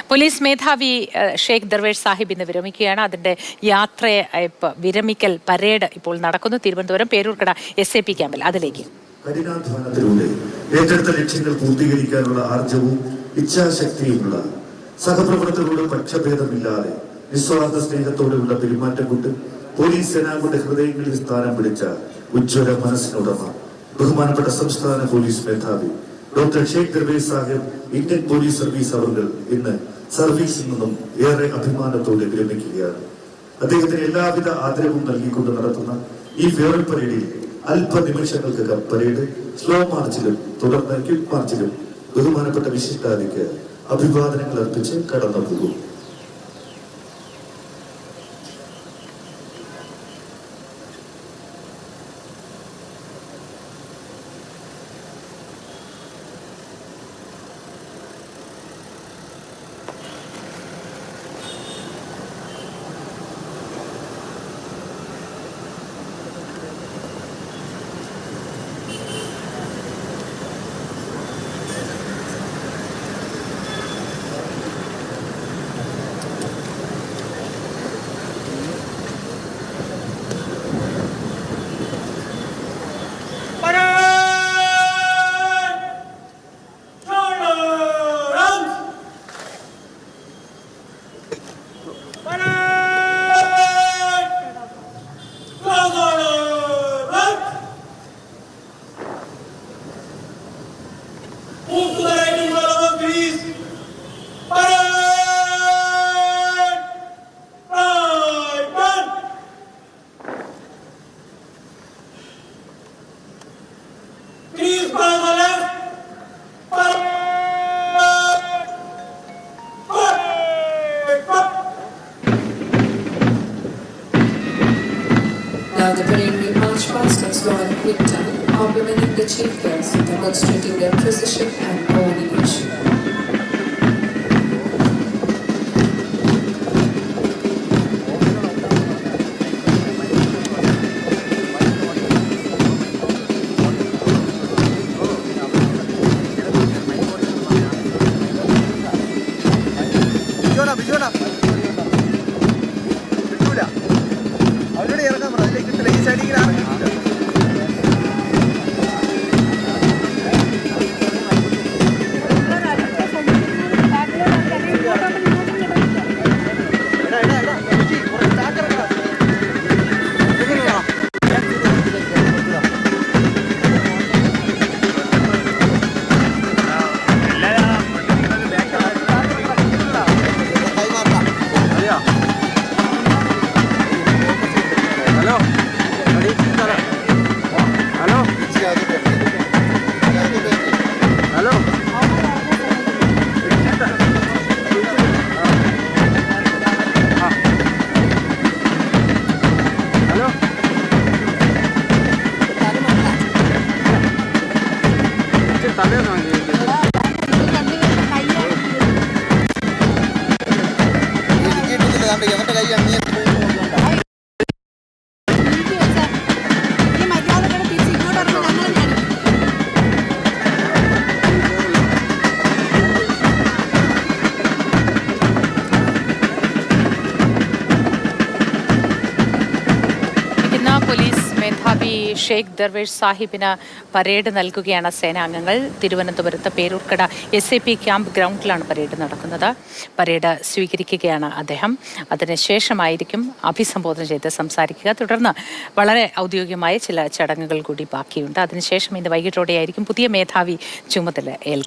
Police മേധാവി ഷെയ്ഖ് ദർവേഷ് സാഹിബ് ഇന്ന് വിരമിക്കുകയാണ്. അതിന്റെ വിരമിക്കൽ പരേഡ് ഇപ്പോൾ നടക്കുന്നു തിരുവനന്തപുരം പേരൂർക്കട SAP ക്യാമ്പിൽ. അതിലേക്ക് കഠിനാധ്വാനത്തിലൂടെ ഏറ്റെടുത്ത ലക്ഷ്യങ്ങൾ പൂർത്തീകരിക്കാനുള്ള ആർജവും ഇച്ഛാശക്തിയുമുള്ള സഹപ്രവർത്തകരുടെ പക്ഷഭേദമില്ലാതെ നിസ്വാർത്ഥ സ്നേഹത്തോടെയുള്ള പെരുമാറ്റം കൊണ്ട് പോലീസ് സേനാംഗങ്ങളുടെ ഹൃദയങ്ങളിൽ സ്ഥാനം പിടിച്ച ഉജ്ജ്വല മനസ്സിനുടമ ബഹുമാനപ്പെട്ട സംസ്ഥാന പോലീസ് മേധാവി doctor Sheikh Darvesh Sahib Indian police service അവർ ഇന്ന് സർവീസിൽ നിന്നും ഏറെ അഭിമാനത്തോടെ വിരമിക്കുകയാണ്. അദ്ദേഹത്തിന് എല്ലാവിധ ആദരവും നൽകിക്കൊണ്ട് നടത്തുന്ന ഈ ഫെയറൽ പരേഡിൽ അല്പനിമിഷങ്ങൾക്കകം പരേഡ് സ്ലോ മാർച്ചിലും തുടർന്ന് ക്വിക്ക് മാർച്ചിലും ബഹുമാനപ്പെട്ട വിശിഷ്ടാതിക്ക് അഭിവാദനങ്ങൾ അർപ്പിച്ച് കടന്നു പോകും. Now the parade will march past in slow and quick time, complementing the chief guests, demonstrating their precision and coordination. Police മേധാവി ഷെയ്ഖ് ദർവേഷ് സാഹിബിന് പരേഡ് നൽകുകയാണ് സേനാംഗങ്ങൾ. തിരുവനന്തപുരത്ത് പേരൂർക്കട SAP ക്യാമ്പ് ഗ്രൗണ്ടിലാണ് പരേഡ് നടക്കുന്നത്. പരേഡ് സ്വീകരിക്കുകയാണ് അദ്ദേഹം. അതിനുശേഷമായിരിക്കും അഭിസംബോധന ചെയ്ത് സംസാരിക്കുക. തുടർന്ന് വളരെ ഔദ്യോഗികമായ ചില ചടങ്ങുകൾ കൂടി ബാക്കിയുണ്ട്. അതിനുശേഷം ഇന്ന് വൈകിട്ടോടെയായിരിക്കും പുതിയ മേധാവി ചുമതല ഏൽക്കുക.